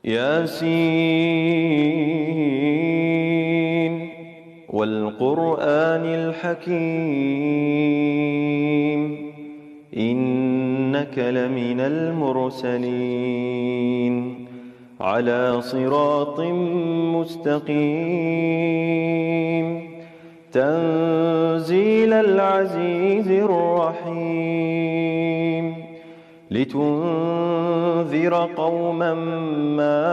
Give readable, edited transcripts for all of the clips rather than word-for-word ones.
ياسين والقرآن الحكيم إنك لمن المرسلين على صراط مستقيم تنزيل العزيز الرحيم لتنذر قوما ما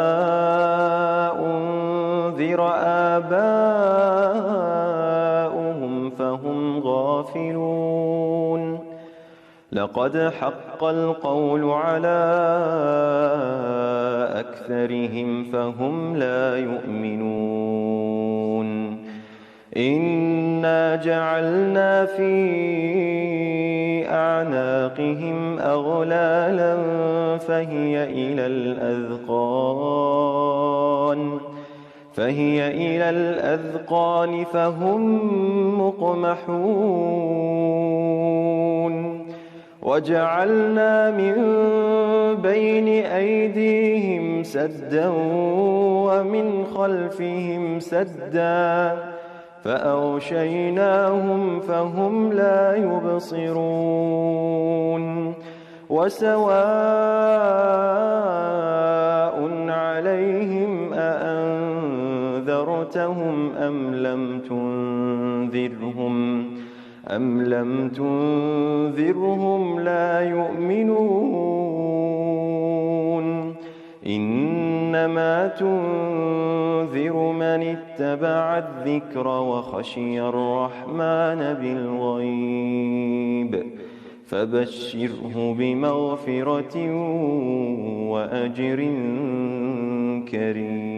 أنذر آباؤهم فهم غافلون لقد حق القول على أكثرهم فهم لا يؤمنون إنا جعلنا في أعناقهم أغلالا فهي إلى الأذقان فهم مقمحون وجعلنا من بين أيديهم سدا ومن خلفهم سدا فأغشيناهم فهم لا يبصرون وسواء عليهم أأنذرتهم أم لم تنذرهم لا يؤمنون إنما تنذر من اتبع الذكر وخشي الرحمن بالغيب فبشره بمغفرة وأجر كريم.